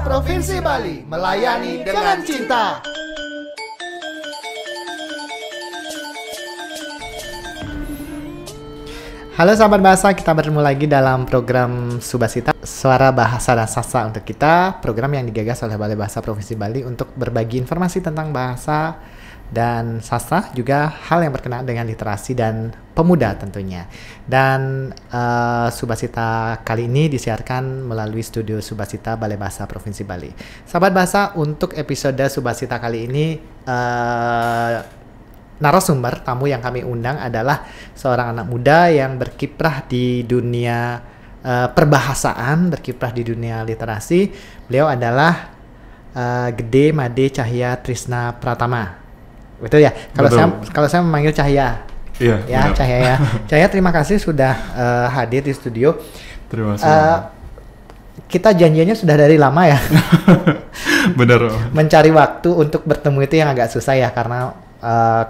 Provinsi Bali, melayani dengan cinta. Halo sahabat bahasa, kita bertemu lagi dalam program Subasita, Suara Bahasa dan Sastra untuk kita. Program yang digagas oleh Balai Bahasa Provinsi Bali untuk berbagi informasi tentang bahasa dan sastra, juga hal yang berkenaan dengan literasi dan pemuda tentunya. Dan Subasita kali ini disiarkan melalui studio Subasita Balai Bahasa Provinsi Bali. Sahabat bahasa, untuk episode Subasita kali ini narasumber tamu yang kami undang adalah seorang anak muda yang berkiprah di dunia perbahasaan, berkiprah di dunia literasi. Beliau adalah Gede Made Cahya Trisna Pratama. Betul ya? Kalau saya memanggil Cahya. Iya. Ya, benar. Cahya ya. Cahya, terima kasih sudah hadir di studio. Terima kasih. Kita janjiannya sudah dari lama ya. Benar. Mencari waktu untuk bertemu itu yang agak susah ya, karena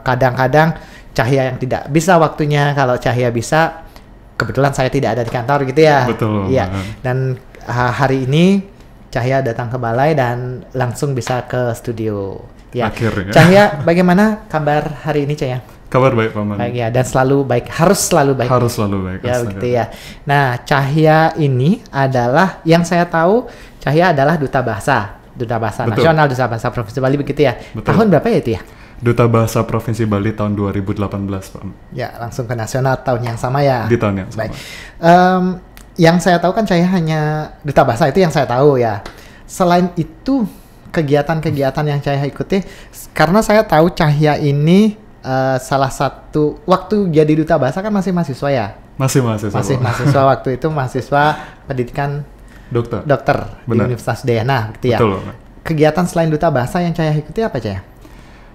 kadang-kadang Cahya yang tidak bisa waktunya. Kalau Cahya bisa, kebetulan saya tidak ada di kantor gitu ya. Betul. Iya. Dan hari ini Cahya datang ke balai dan langsung bisa ke studio. Ya. Akhirnya. Cahya, bagaimana kabar hari ini, Cahya? Kabar baik, Paman. Baik ya, dan selalu baik. Harus selalu baik. Harus selalu baik. Ya, begitu ya. Nah, Cahya ini adalah, yang saya tahu, Cahya adalah duta bahasa nasional, duta bahasa Provinsi Bali, begitu ya. Betul. Tahun berapa ya itu ya? Duta Bahasa Provinsi Bali tahun 2018, Pak. Ya, langsung ke nasional tahun yang sama ya. Di tahun yang sama. Baik. Yang saya tahu kan Cahya hanya duta bahasa, itu yang saya tahu ya. Selain itu, kegiatan-kegiatan yang Cahya ikuti, karena saya tahu Cahya ini salah satu, waktu jadi duta bahasa kan masih mahasiswa ya? Masih mahasiswa. Masih mahasiswa waktu itu, mahasiswa pendidikan dokter di Universitas Udayana gitu ya. Betul. Kegiatan selain duta bahasa yang Cahya ikuti apa, Cahya?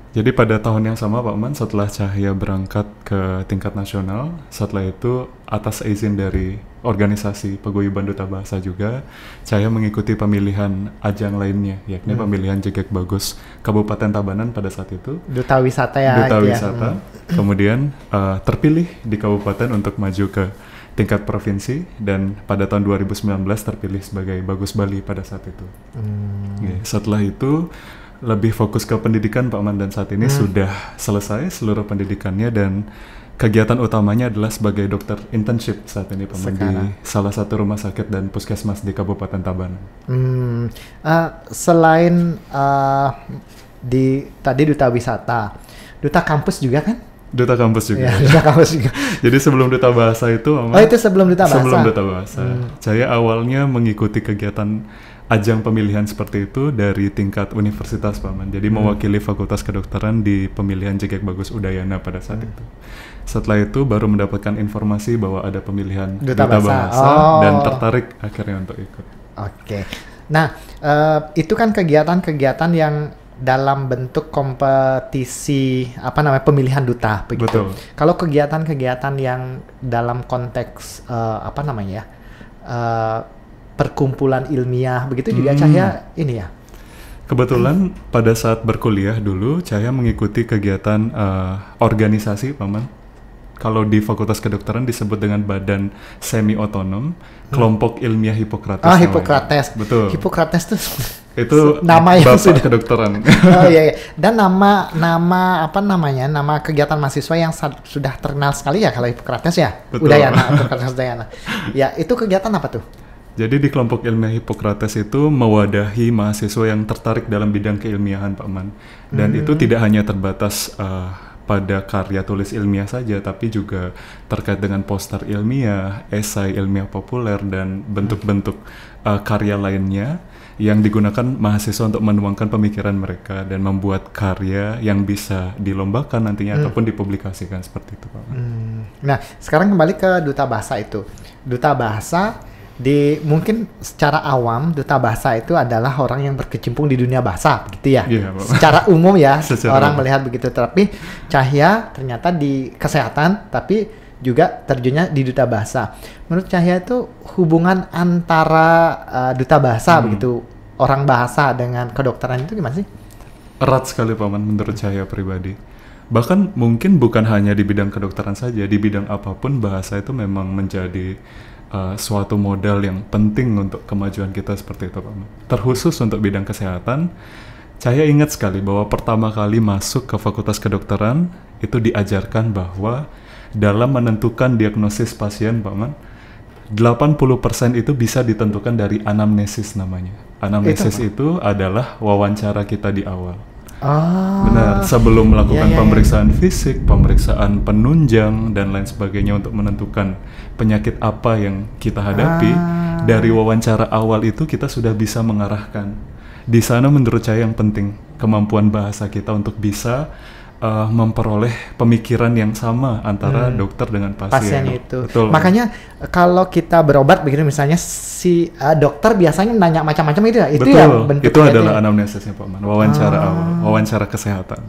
Jadi pada tahun yang sama, Pak Man, setelah Cahya berangkat ke tingkat nasional, setelah itu atas izin dari organisasi Paguyuban Duta Bahasa juga, Cahya mengikuti pemilihan ajang lainnya, yakni pemilihan Jegek Bagus Kabupaten Tabanan pada saat itu. Duta wisata ya. Duta wisata. Kemudian terpilih di kabupaten untuk maju ke tingkat provinsi, dan pada tahun 2019 terpilih sebagai Bagus Bali pada saat itu. Setelah itu lebih fokus ke pendidikan, Pak Man, dan saat ini sudah selesai seluruh pendidikannya, dan kegiatan utamanya adalah sebagai dokter internship saat ini, Pak Man, di salah satu rumah sakit dan puskesmas di Kabupaten Tabanan. Selain tadi duta wisata, duta kampus juga kan? Duta kampus juga. Ya, duta kampus juga. Jadi sebelum duta bahasa itu, Pak Man, itu sebelum duta bahasa? Sebelum duta bahasa. Saya awalnya mengikuti kegiatan ajang pemilihan seperti itu dari tingkat universitas, Pak Man. Jadi mewakili Fakultas Kedokteran di pemilihan Jegek Bagus Udayana pada saat itu. Setelah itu baru mendapatkan informasi bahwa ada pemilihan duta bahasa dan tertarik akhirnya untuk ikut. Oke. Nah, itu kan kegiatan-kegiatan yang dalam bentuk kompetisi pemilihan duta begitu. Betul. Kalau kegiatan-kegiatan yang dalam konteks perkumpulan ilmiah begitu juga Cahya ini ya? Kebetulan pada saat berkuliah dulu Cahya mengikuti kegiatan organisasi, Pak Man. Kalau di Fakultas Kedokteran disebut dengan Badan Semi Otonom Kelompok Ilmiah Hipokrates. Hipokrates. Betul. Hipokrates itu nama yang Bapak kedokteran. Oh iya. Dan nama kegiatan mahasiswa yang sudah terkenal sekali ya kalau Hipokrates ya. Betul. Udayana. Ya, itu kegiatan apa tuh? Jadi di kelompok ilmiah Hipokrates itu mewadahi mahasiswa yang tertarik dalam bidang keilmiahan, Pak Man. Dan itu tidak hanya terbatas pada karya tulis ilmiah saja, tapi juga terkait dengan poster ilmiah, esai ilmiah populer, dan bentuk-bentuk karya lainnya yang digunakan mahasiswa untuk menuangkan pemikiran mereka dan membuat karya yang bisa dilombakan nantinya ataupun dipublikasikan seperti itu, Pak. Nah, sekarang kembali ke duta bahasa itu. Duta bahasa, mungkin secara awam duta bahasa itu adalah orang yang berkecimpung di dunia bahasa, begitu ya. Yeah, secara umum ya, orang umum melihat begitu. Tapi Cahya ternyata di kesehatan, tapi juga terjunnya di duta bahasa. Menurut Cahya itu hubungan antara duta bahasa begitu, orang bahasa dengan kedokteran itu gimana sih? Erat sekali, Pak Man, menurut Cahya pribadi. Bahkan mungkin bukan hanya di bidang kedokteran saja, di bidang apapun bahasa itu memang menjadi suatu modal yang penting untuk kemajuan kita seperti itu, Pak Man. Terkhusus untuk bidang kesehatan, saya ingat sekali bahwa pertama kali masuk ke Fakultas Kedokteran itu diajarkan bahwa dalam menentukan diagnosis pasien, Pak Man, 80% itu bisa ditentukan dari anamnesis namanya. Anamnesis itu adalah wawancara kita di awal. Benar, sebelum melakukan pemeriksaan fisik, pemeriksaan penunjang, dan lain sebagainya untuk menentukan penyakit apa yang kita hadapi, dari wawancara awal itu kita sudah bisa mengarahkan. Di sana menurut saya yang penting, kemampuan bahasa kita untuk bisa memperoleh pemikiran yang sama antara dokter dengan pasien. Itu. Betul. Makanya kalau kita berobat begitu misalnya si dokter biasanya nanya macam-macam itu ya. Itu betul. yang bentuknya itu adalah anamnesisnya, Pak Man. Wawancara awal, wawancara kesehatan.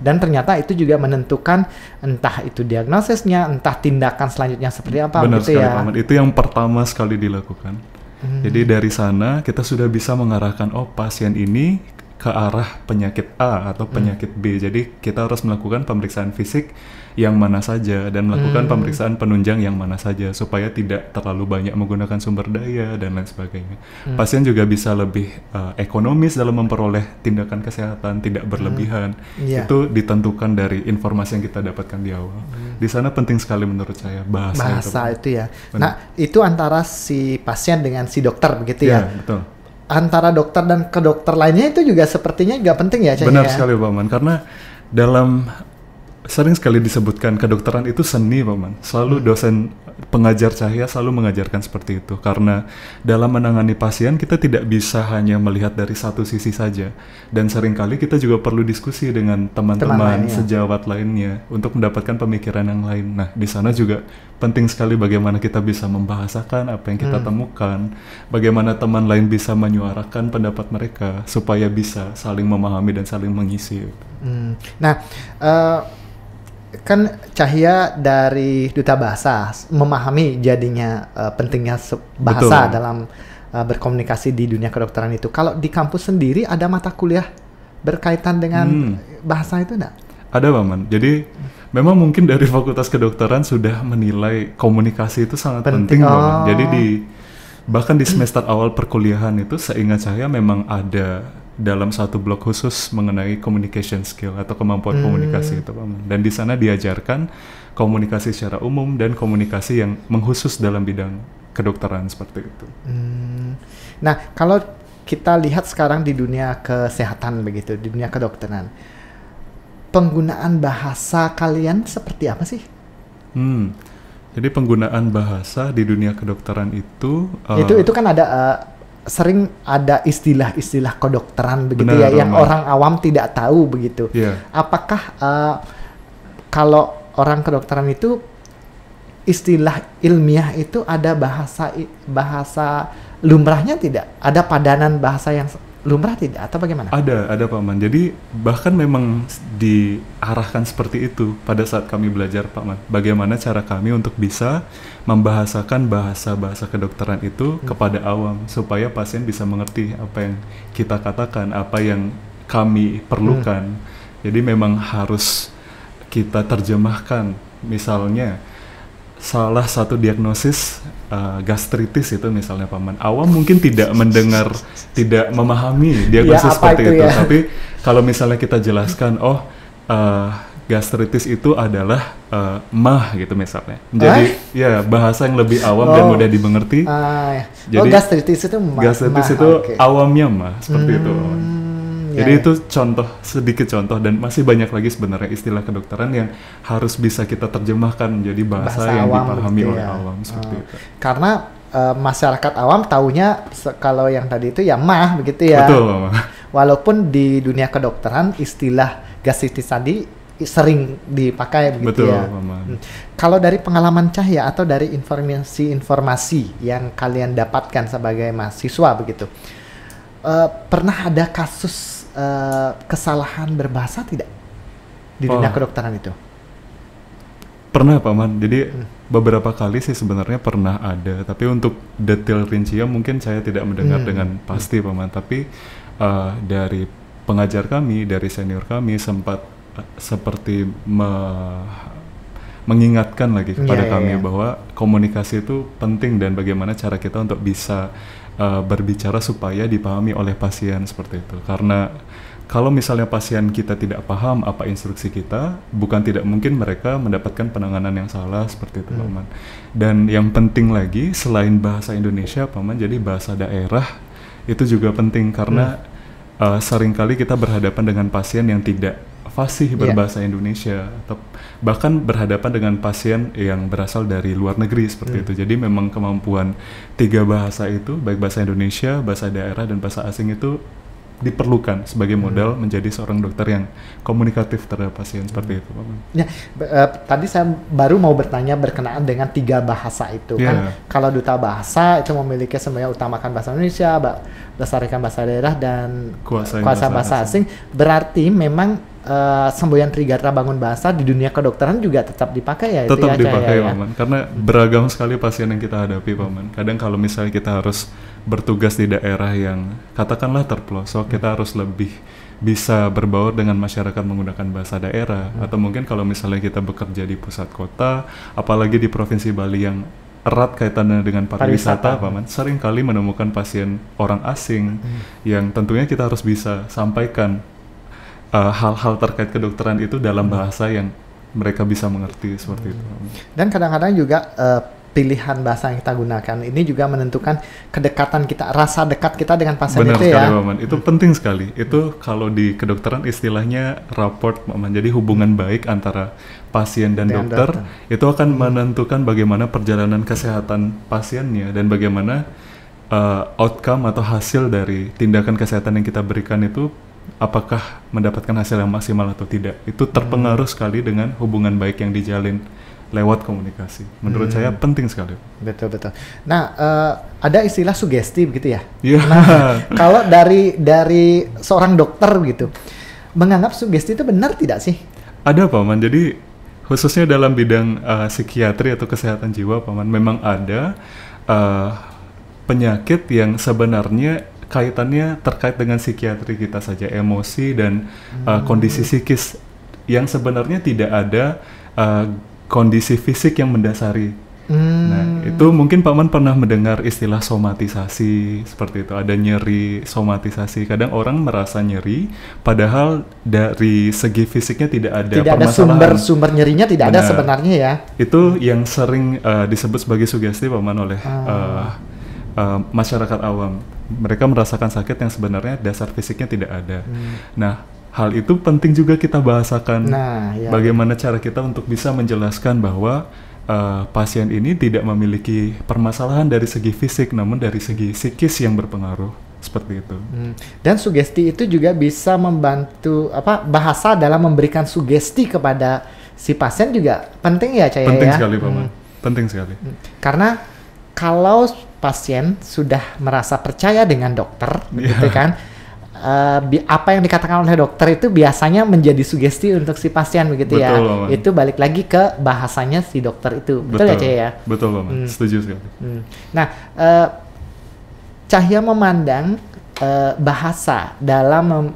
Dan ternyata itu juga menentukan entah itu diagnosisnya, entah tindakan selanjutnya seperti apa. Benar gitu sekali, ya. Pak Man. Itu yang pertama sekali dilakukan. Jadi dari sana kita sudah bisa mengarahkan, oh pasien ini ke arah penyakit A atau penyakit B. Jadi kita harus melakukan pemeriksaan fisik yang mana saja dan melakukan pemeriksaan penunjang yang mana saja supaya tidak terlalu banyak menggunakan sumber daya dan lain sebagainya. Pasien juga bisa lebih ekonomis dalam memperoleh tindakan kesehatan, tidak berlebihan. Itu ditentukan dari informasi yang kita dapatkan di awal. Di sana penting sekali menurut saya bahasa itu ya. Benar. Nah, itu antara si pasien dengan si dokter begitu ya. Iya, betul. Antara dokter dan ke dokter lainnya itu juga sepertinya nggak penting ya, Cahya? Benar sekali, Pak Man. Karena sering sekali disebutkan kedokteran itu seni, Pak Man. Selalu dosen pengajar Cahya selalu mengajarkan seperti itu. Karena dalam menangani pasien kita tidak bisa hanya melihat dari satu sisi saja. Dan seringkali kita juga perlu diskusi dengan teman-teman sejawat lainnya untuk mendapatkan pemikiran yang lain. Nah, di sana juga penting sekali bagaimana kita bisa membahasakan apa yang kita temukan, bagaimana teman lain bisa menyuarakan pendapat mereka supaya bisa saling memahami dan saling mengisi. Nah, kan Cahya dari Duta Bahasa memahami jadinya pentingnya bahasa dalam berkomunikasi di dunia kedokteran itu. Kalau di kampus sendiri ada mata kuliah berkaitan dengan bahasa itu enggak? Ada, Pak Man. Jadi memang mungkin dari Fakultas Kedokteran sudah menilai komunikasi itu sangat penting, Pak Man. Jadi bahkan di semester awal perkuliahan itu seingat saya memang ada dalam satu blok khusus mengenai communication skill atau kemampuan komunikasi itu, Pak Man. Dan di sana diajarkan komunikasi secara umum dan komunikasi yang mengkhusus dalam bidang kedokteran seperti itu. Nah, kalau kita lihat sekarang di dunia kesehatan begitu, di dunia kedokteran, penggunaan bahasa kalian seperti apa sih? Jadi penggunaan bahasa di dunia kedokteran itu kan ada sering ada istilah-istilah kedokteran begitu yang orang awam tidak tahu begitu. Apakah kalau orang kedokteran itu istilah ilmiah itu ada bahasa lumrahnya tidak? Ada padanan bahasa yang lumrah tidak atau bagaimana? Ada Pak Man. Jadi bahkan memang diarahkan seperti itu pada saat kami belajar, Pak Man. Bagaimana cara kami untuk bisa membahasakan bahasa-bahasa kedokteran itu kepada awam supaya pasien bisa mengerti apa yang kita katakan, apa yang kami perlukan. Jadi memang harus kita terjemahkan. Misalnya salah satu diagnosis gastritis itu misalnya, Pak Man. Awam mungkin tidak mendengar, tidak memahami diagnosis seperti itu. Tapi kalau misalnya kita jelaskan, gastritis itu adalah mah gitu misalnya. Jadi ya bahasa yang lebih awam dan mudah dimengerti. Jadi gastritis itu mah. Gastritis itu awamnya mah seperti itu. Jadi itu sedikit contoh dan masih banyak lagi sebenarnya istilah kedokteran yang harus bisa kita terjemahkan menjadi bahasa yang dipahami oleh awam seperti itu. Karena masyarakat awam taunya kalau yang tadi itu ya mah begitu ya. Betul, Mama. Walaupun di dunia kedokteran istilah gastritis tadi sering dipakai begitu. Betul, ya. Mama. Kalau dari pengalaman Cahya atau dari informasi yang kalian dapatkan sebagai mahasiswa begitu, pernah ada kasus kesalahan berbahasa tidak di dunia kedokteran itu? Pernah, Pak Man. Jadi beberapa kali sih sebenarnya pernah ada, tapi untuk detail rincinya mungkin saya tidak mendengar dengan pasti, Pak Man. Tapi dari pengajar kami, dari senior kami sempat seperti mengingatkan lagi kepada kami bahwa komunikasi itu penting dan bagaimana cara kita untuk bisa berbicara supaya dipahami oleh pasien seperti itu. Karena kalau misalnya pasien kita tidak paham apa instruksi kita, bukan tidak mungkin mereka mendapatkan penanganan yang salah seperti itu, Paman. Dan yang penting lagi selain bahasa Indonesia, Paman, jadi bahasa daerah itu juga penting karena seringkali kita berhadapan dengan pasien yang tidak fasih berbahasa Indonesia atau bahkan berhadapan dengan pasien yang berasal dari luar negeri seperti itu. Jadi memang kemampuan 3 bahasa itu, baik bahasa Indonesia, bahasa daerah, dan bahasa asing itu diperlukan sebagai modal menjadi seorang dokter yang komunikatif terhadap pasien seperti itu, Paman. Ya, tadi saya baru mau bertanya berkenaan dengan 3 bahasa itu kan. Kalau duta bahasa itu memiliki semuanya utamakan bahasa Indonesia, berdasarkan bahasa daerah dan kuasa bahasa asing. Berarti memang semboyan Trigatra Bangun Bahasa di dunia kedokteran juga tetap dipakai ya? Tetap dipakai, Paman. Karena beragam sekali pasien yang kita hadapi, Paman. Kadang kalau misalnya kita harus bertugas di daerah yang katakanlah terpelosok, kita harus lebih bisa berbaur dengan masyarakat menggunakan bahasa daerah. Atau mungkin kalau misalnya kita bekerja di pusat kota, apalagi di Provinsi Bali yang erat kaitannya dengan pariwisata, Paman, sering kali menemukan pasien orang asing yang tentunya kita harus bisa sampaikan hal-hal terkait kedokteran itu dalam bahasa yang mereka bisa mengerti seperti itu. Dan kadang-kadang juga pilihan bahasa yang kita gunakan ini juga menentukan kedekatan kita, rasa dekat kita dengan pasien. Benar itu sekali, ya. Paman. Itu penting sekali. Itu kalau di kedokteran istilahnya rapport, Paman. Jadi hubungan baik antara pasien dan dokter itu akan menentukan bagaimana perjalanan kesehatan pasiennya dan bagaimana outcome atau hasil dari tindakan kesehatan yang kita berikan itu apakah mendapatkan hasil yang maksimal atau tidak. Itu terpengaruh sekali dengan hubungan baik yang dijalin lewat komunikasi. Menurut saya penting sekali. Betul. Nah, ada istilah sugesti begitu ya? Iya. Nah, kalau dari seorang dokter gitu, menganggap sugesti itu benar tidak sih? Ada, Paman. Jadi khususnya dalam bidang psikiatri atau kesehatan jiwa, Paman, memang ada penyakit yang sebenarnya kaitannya terkait dengan psikiatri kita saja, emosi dan kondisi psikis yang sebenarnya tidak ada kondisi fisik yang mendasari. Nah, itu mungkin Paman pernah mendengar istilah somatisasi seperti itu. Ada nyeri somatisasi. Kadang orang merasa nyeri, padahal dari segi fisiknya tidak ada permasalahan. Tidak ada sumber nyerinya tidak ada sebenarnya ya. Itu yang sering disebut sebagai sugesti, Paman, oleh masyarakat awam. Mereka merasakan sakit yang sebenarnya dasar fisiknya tidak ada. Nah, hal itu penting juga kita bahasakan. Bagaimana cara kita untuk bisa menjelaskan bahwa pasien ini tidak memiliki permasalahan dari segi fisik, namun dari segi psikis yang berpengaruh seperti itu. Dan sugesti itu juga bisa membantu bahasa dalam memberikan sugesti kepada si pasien juga penting ya, Caya? Penting sekali, Paman. Penting sekali. Karena kalau pasien sudah merasa percaya dengan dokter, gitu kan? Apa yang dikatakan oleh dokter itu biasanya menjadi sugesti untuk si pasien begitu. Betul, ya. Paman. Itu balik lagi ke bahasanya si dokter itu. Betul ya, Cahya ya? Betul, Paman. Setuju sekali. Nah, Cahya memandang bahasa dalam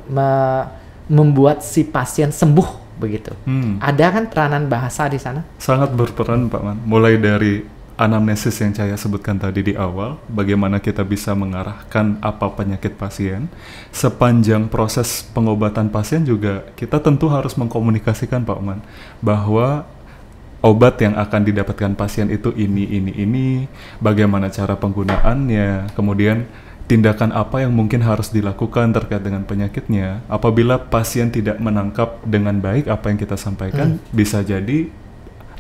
membuat si pasien sembuh begitu. Ada kan peranan bahasa di sana? Sangat berperan, Pak Man. Mulai dari anamnesis yang saya sebutkan tadi di awal, bagaimana kita bisa mengarahkan apa penyakit pasien. Sepanjang proses pengobatan pasien juga kita tentu harus mengkomunikasikan, Pak Man, bahwa obat yang akan didapatkan pasien itu ini, bagaimana cara penggunaannya, kemudian tindakan apa yang mungkin harus dilakukan terkait dengan penyakitnya. Apabila pasien tidak menangkap dengan baik apa yang kita sampaikan, bisa jadi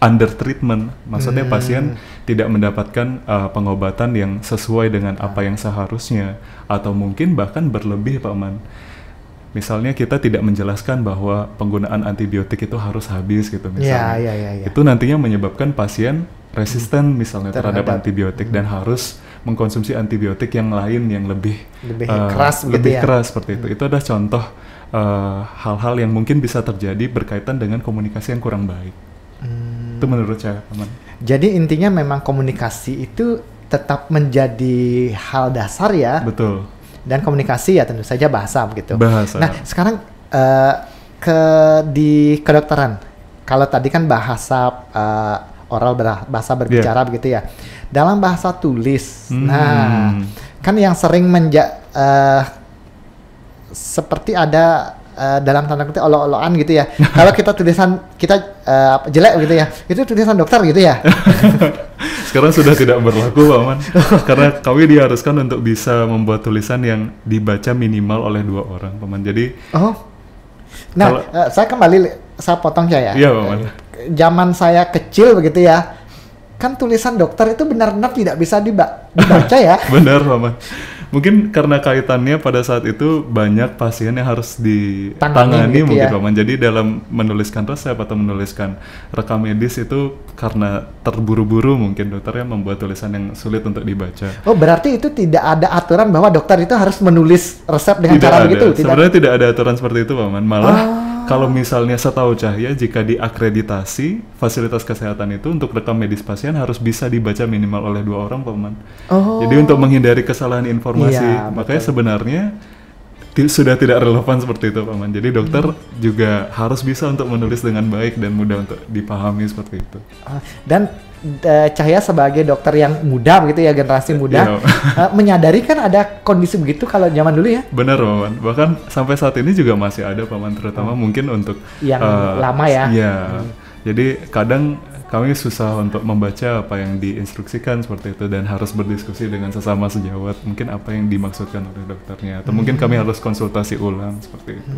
under treatment, maksudnya pasien tidak mendapatkan pengobatan yang sesuai dengan apa yang seharusnya, atau mungkin bahkan berlebih, Pak Man. Misalnya kita tidak menjelaskan bahwa penggunaan antibiotik itu harus habis gitu misalnya. Itu nantinya menyebabkan pasien resisten misalnya terhadap antibiotik dan harus mengkonsumsi antibiotik yang lain yang lebih keras seperti itu. Itu adalah contoh hal-hal yang mungkin bisa terjadi berkaitan dengan komunikasi yang kurang baik. Itu menurut saya, Paman. Jadi intinya memang komunikasi itu tetap menjadi hal dasar ya. Betul. Dan komunikasi ya tentu saja bahasa begitu. Bahasa. Nah sekarang di kedokteran. Kalau tadi kan bahasa oral, bahasa berbicara begitu ya. Dalam bahasa tulis, nah kan yang sering seperti ada dalam tanda kutip olo-oloan gitu ya. Kalau kita tulisan kita jelek gitu ya, itu tulisan dokter gitu ya. Sekarang sudah tidak berlaku, Pak Man. Karena kami diharuskan untuk bisa membuat tulisan yang dibaca minimal oleh 2 orang, Pak Man. Jadi nah, saya potong ya. Iya, Pak Man. Zaman saya kecil begitu ya, kan tulisan dokter itu benar-benar tidak bisa dibaca ya. Benar, Pak Man. Mungkin karena kaitannya pada saat itu banyak pasien yang harus ditangani gitu mungkin, ya. Pak Man. Jadi dalam menuliskan resep atau menuliskan rekam medis itu karena terburu-buru mungkin dokternya membuat tulisan yang sulit untuk dibaca. Oh, berarti itu tidak ada aturan bahwa dokter itu harus menulis resep dengan Tidak cara ada. begitu? Sebenarnya tidak ada aturan seperti itu, Pak Man. Malah kalau misalnya setahu Cahya, jika diakreditasi fasilitas kesehatan itu untuk rekam medis pasien harus bisa dibaca minimal oleh 2 orang, Pak Man. Jadi untuk menghindari kesalahan informasi, Iya, makanya betul. sebenarnya sudah tidak relevan seperti itu, Pak Man. Jadi dokter juga harus bisa untuk menulis dengan baik dan mudah untuk dipahami seperti itu. Dan Cahya sebagai dokter yang muda begitu ya, generasi muda, menyadari kan ada kondisi begitu kalau zaman dulu ya? Benar, Pak Man. Bahkan sampai saat ini juga masih ada, Pak Man, terutama mungkin untuk yang lama ya. Iya. Jadi kadang kami susah untuk membaca apa yang diinstruksikan seperti itu dan harus berdiskusi dengan sesama sejawat mungkin apa yang dimaksudkan oleh dokternya atau mungkin kami harus konsultasi ulang seperti itu.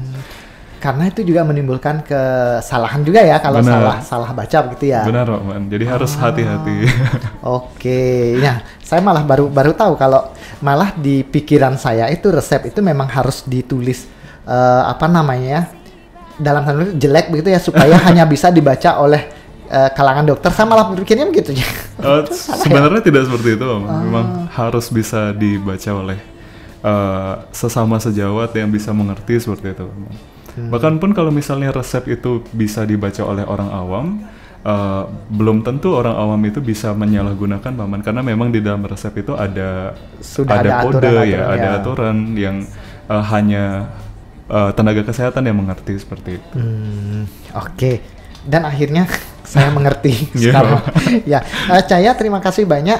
Karena itu juga menimbulkan kesalahan juga ya kalau salah baca begitu ya. Benar, Pak Man. Jadi harus hati-hati. Oke. Nah, saya malah baru tahu kalau malah di pikiran saya itu resep itu memang harus ditulis dalam tanda kutip jelek begitu ya, supaya hanya bisa dibaca oleh kalangan dokter. Saya malah berpikirnya begitu ya. Sebenarnya tidak seperti itu, Pak Man. Memang harus bisa dibaca oleh sesama sejawat yang bisa mengerti seperti itu, Pak Man. Bahkan pun kalau misalnya resep itu bisa dibaca oleh orang awam, belum tentu orang awam itu bisa menyalahgunakan, Pak Man, karena memang di dalam resep itu ada kode ada aturan yang hanya tenaga kesehatan yang mengerti seperti itu. Oke. Dan akhirnya saya mengerti sekarang. Ya, Cahya, terima kasih banyak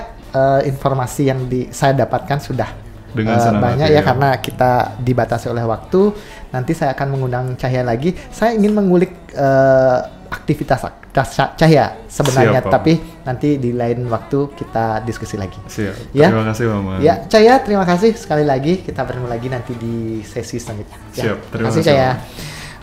informasi yang saya dapatkan sudah dengan banyak ya, karena kita dibatasi oleh waktu. Nanti saya akan mengundang Cahya lagi. Saya ingin mengulik aktivitas Cahya sebenarnya, tapi nanti di lain waktu kita diskusi lagi. Siap. Ya? Terima kasih, Mama. Ya, Cahya, terima kasih sekali lagi. Kita bertemu lagi nanti di sesi selanjutnya. Siap. Terima kasih, Cahya.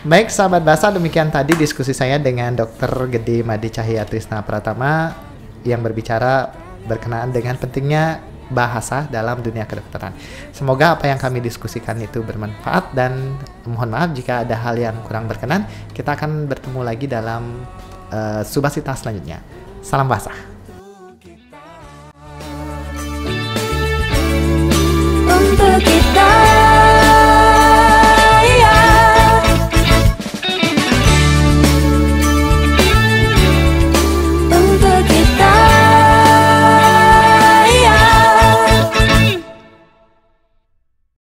Baik, sahabat bahasa, demikian tadi diskusi saya dengan Dr. Gede Made Cahya Trisna Pratama yang berbicara berkenaan dengan pentingnya bahasa dalam dunia kedokteran. Semoga apa yang kami diskusikan itu bermanfaat, dan mohon maaf jika ada hal yang kurang berkenan. Kita akan bertemu lagi dalam Subasita selanjutnya. Salam bahasa. Untuk kita